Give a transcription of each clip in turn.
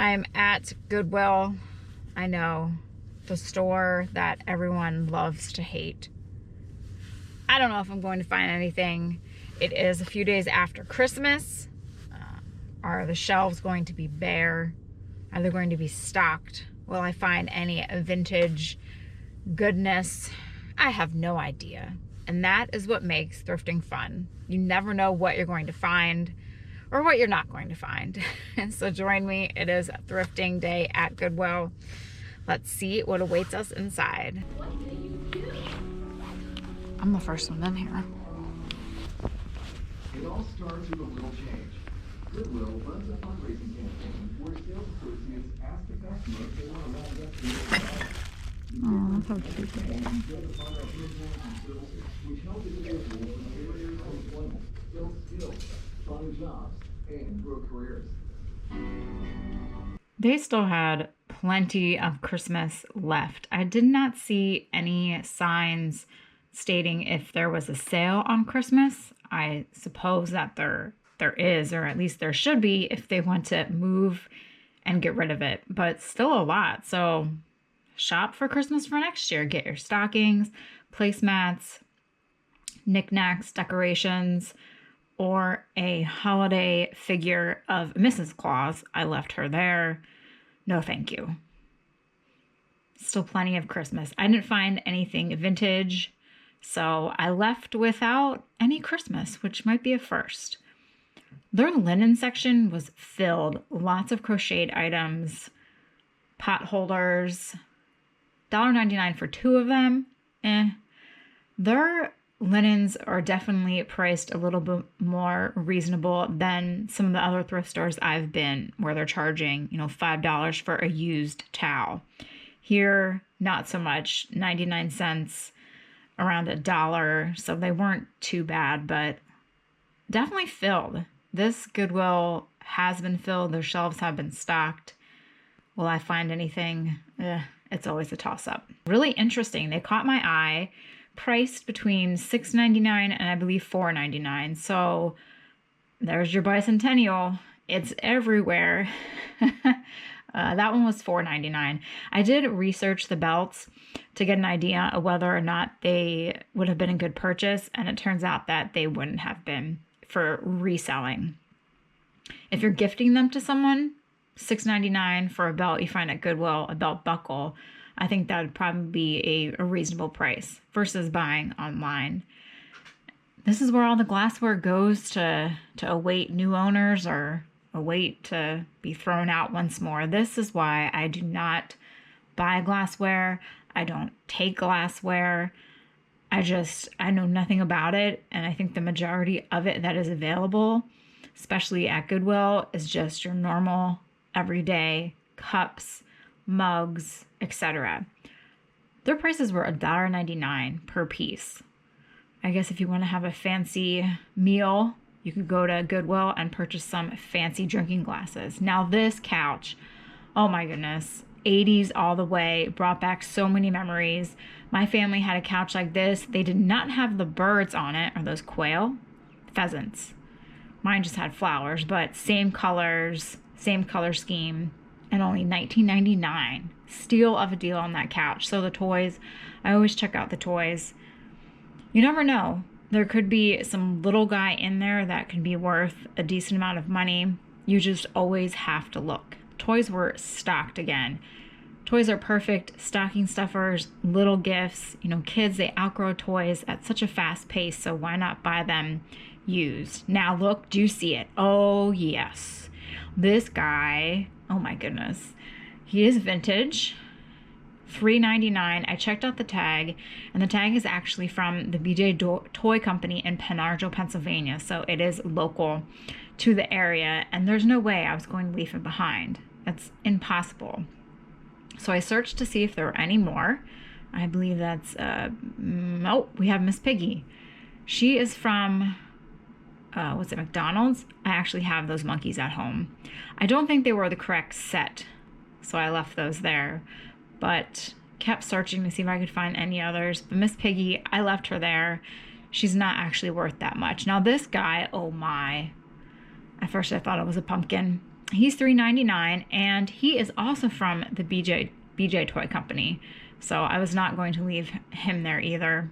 I'm at Goodwill. I know, the store that everyone loves to hate. I don't know if I'm going to find anything. It is a few days after Christmas. Are the shelves going to be bare? Are they going to be stocked? Will I find any vintage goodness? I have no idea. And that is what makes thrifting fun. You never know what you're going to find or what you're not going to find. And so join me. It is thrifting day at Goodwill. Let's see what awaits us inside. I'm the first one in here. It all starts with a little change. Goodwill runs a fundraising campaign where sales associates ask the customer if they want to round up the Oh, that's how cute they are. which help individuals in areas of employment, build skills, find jobs, and grow careers. They still had plenty of Christmas left. I did not see any signs stating if there was a sale on Christmas. I suppose that there is, or at least there should be if they want to move and get rid of it, but still a lot. So shop for Christmas for next year. Get your stockings, placemats, knickknacks, decorations, or a holiday figure of Mrs. Claus. I left her there. No, thank you. Still plenty of Christmas. I didn't find anything vintage, so I left without any Christmas, which might be a first. Their linen section was filled. Lots of crocheted items, pot holders, $1.99 for two of them. Their linens are definitely priced a little bit more reasonable than some of the other thrift stores I've been, where they're charging, $5 for a used towel. Here, not so much, 99 cents, around $1. So they weren't too bad, but definitely filled. This Goodwill has been filled. Their shelves have been stocked. Will I find anything? It's always a toss-up. Really interesting. They caught my eye. Priced between $6.99 and I believe $4.99. So there's your bicentennial. It's everywhere. That one was $4.99. I did research the belts to get an idea of whether or not they would have been a good purchase, and it turns out that they wouldn't have been for reselling. If you're gifting them to someone, $6.99 for a belt you find at Goodwill, a belt buckle, I think that would probably be a reasonable price versus buying online. This is where all the glassware goes to await new owners or await to be thrown out once more. This is why I do not buy glassware. I don't take glassware. I know nothing about it. And I think the majority of it that is available, especially at Goodwill, is just your normal everyday cups, mugs, etc. Their prices were $1.99 per piece. I guess if you want to have a fancy meal, you could go to Goodwill and purchase some fancy drinking glasses. Now this couch, oh my goodness, 80s all the way, brought back so many memories. My family had a couch like this. They did not have the birds on it, or those quail, pheasants. Mine just had flowers, but same colors, same color scheme, and only $19.99. Steal of a deal on that couch. So the toys, I always check out the toys. You never know. There could be some little guy in there that could be worth a decent amount of money. You just always have to look. Toys were stocked again. Toys are perfect stocking stuffers, little gifts. Kids, they outgrow toys at such a fast pace, so why not buy them used? Now look, do you see it? Oh yes. This guy, oh my goodness. He is vintage. $3.99. I checked out the tag, and the tag is actually from the BJ Toy Company in Penargil, Pennsylvania. So it is local to the area, and there's no way I was going to leave him behind. That's impossible. So I searched to see if there were any more. I believe that's, we have Miss Piggy. She is from, McDonald's? I actually have those monkeys at home. I don't think they were the correct set, so I left those there. But kept searching to see if I could find any others. But Miss Piggy, I left her there. She's not actually worth that much. Now this guy, oh my. At first I thought it was a pumpkin. He's $3.99, and he is also from the BJ Toy Company. So I was not going to leave him there either.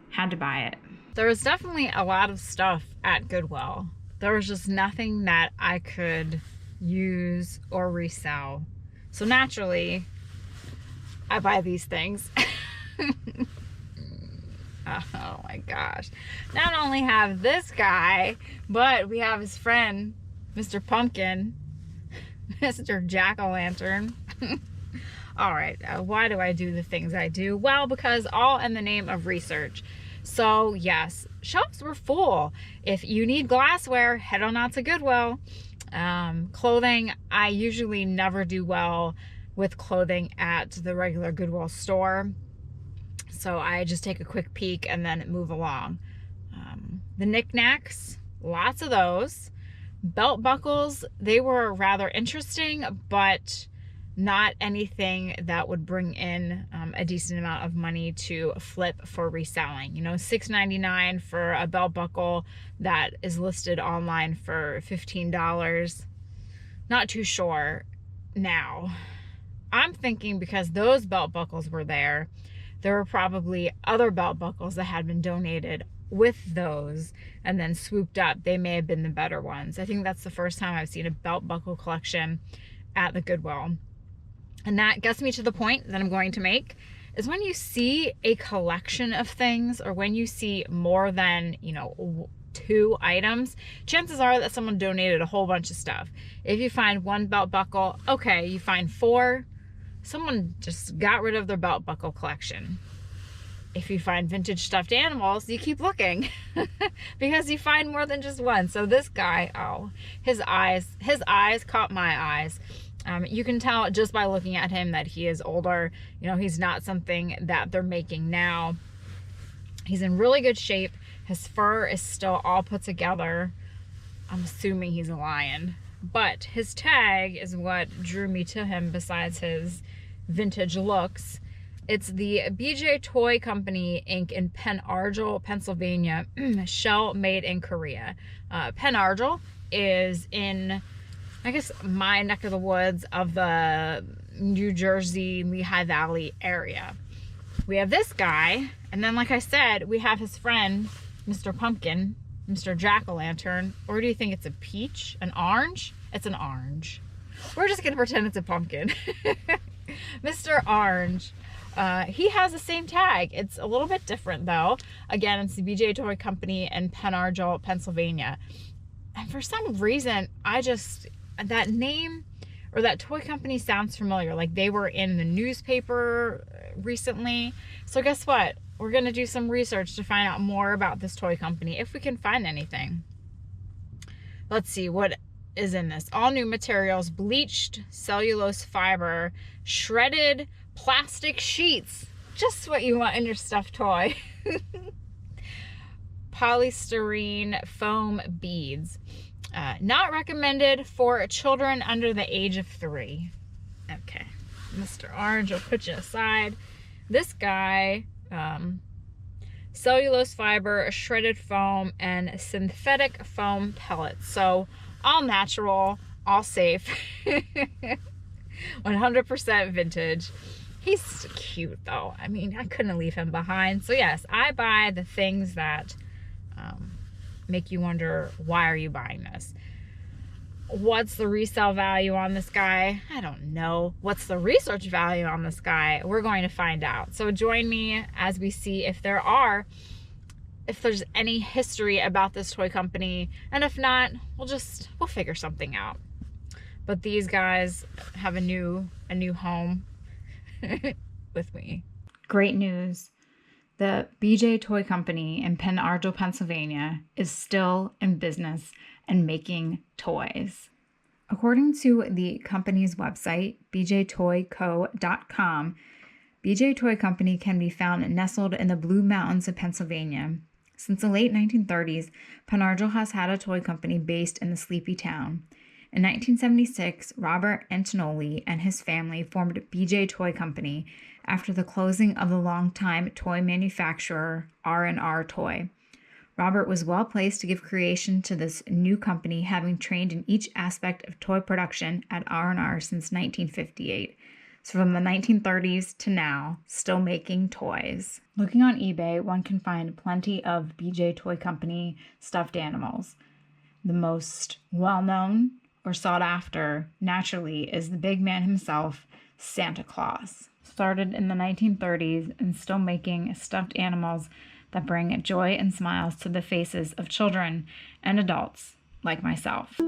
Had to buy it. There was definitely a lot of stuff at Goodwill. There was just nothing that I could use or resell. So naturally, I buy these things. Oh my gosh. Not only have this guy, but we have his friend, Mr. Pumpkin, Mr. Jack-o'-lantern. All right, why do I do the things I do? Well, because all in the name of research. So yes, shelves were full. If you need glassware, head on out to Goodwill. Clothing, I usually never do well with clothing at the regular Goodwill store. So I just take a quick peek and then move along. The knickknacks, lots of those. Belt buckles, they were rather interesting, but not anything that would bring in a decent amount of money to flip for reselling. You know, $6.99 for a belt buckle that is listed online for $15. Not too sure now. I'm thinking because those belt buckles were there were probably other belt buckles that had been donated with those and then swooped up. They may have been the better ones. I think that's the first time I've seen a belt buckle collection at the Goodwill. And that gets me to the point that I'm going to make, is when you see a collection of things, or when you see more than, 2 items, chances are that someone donated a whole bunch of stuff. If you find one belt buckle, okay. You find 4, someone just got rid of their belt buckle collection. If you find vintage stuffed animals, you keep looking because you find more than just one. So this guy, his eyes caught my eyes. You can tell just by looking at him that he is older. He's not something that they're making now. He's in really good shape. His fur is still all put together. I'm assuming he's a lion. But his tag is what drew me to him besides his vintage looks. It's the BJ Toy Company, Inc. in Pen Argyl, Pennsylvania. Shell made in Korea. Pen Argyl is in, I guess, my neck of the woods of the New Jersey, Lehigh Valley area. We have this guy, and then like I said, we have his friend, Mr. Pumpkin, Mr. Jack-o'-lantern. Or do you think it's a peach? An orange? It's an orange. We're just gonna pretend it's a pumpkin. Mr. Orange. He has the same tag. It's a little bit different though. Again, it's the BJ Toy Company in Pen Argyl, Pennsylvania. And for some reason, that name or that toy company sounds familiar. Like they were in the newspaper recently. So guess what? We're going to do some research to find out more about this toy company, if we can find anything. Let's see what is in this. All new materials, bleached cellulose fiber, shredded plastic sheets. Just what you want in your stuffed toy. Polystyrene foam beads. Not recommended for children under the age of 3. Okay, Mr. Orange will put you aside. This guy, cellulose fiber, shredded foam, and synthetic foam pellets. So all natural, all safe, 100% vintage. He's cute though. I mean, I couldn't leave him behind. So yes, I buy the things that make you wonder, why are you buying this? What's the resale value on this guy? I don't know. What's the research value on this guy? We're going to find out. So join me as we see if there's any history about this toy company, and if not, we'll figure something out. But these guys have a new home with me. Great news. The BJ Toy Company in Pen Argyl, Pennsylvania is still in business and making toys. According to the company's website, bjtoyco.com, BJ Toy Company can be found nestled in the Blue Mountains of Pennsylvania. Since the late 1930s, Pen Argyl has had a toy company based in the sleepy town. In 1976, Robert Antonoli and his family formed BJ Toy Company after the closing of the longtime toy manufacturer R&R Toy. Robert was well placed to give creation to this new company, having trained in each aspect of toy production at R&R since 1958. So from the 1930s to now, still making toys. Looking on eBay, one can find plenty of BJ Toy Company stuffed animals. The most well-known or sought after, naturally, is the big man himself, Santa Claus. Started in the 1930s and still making stuffed animals that bring joy and smiles to the faces of children and adults like myself.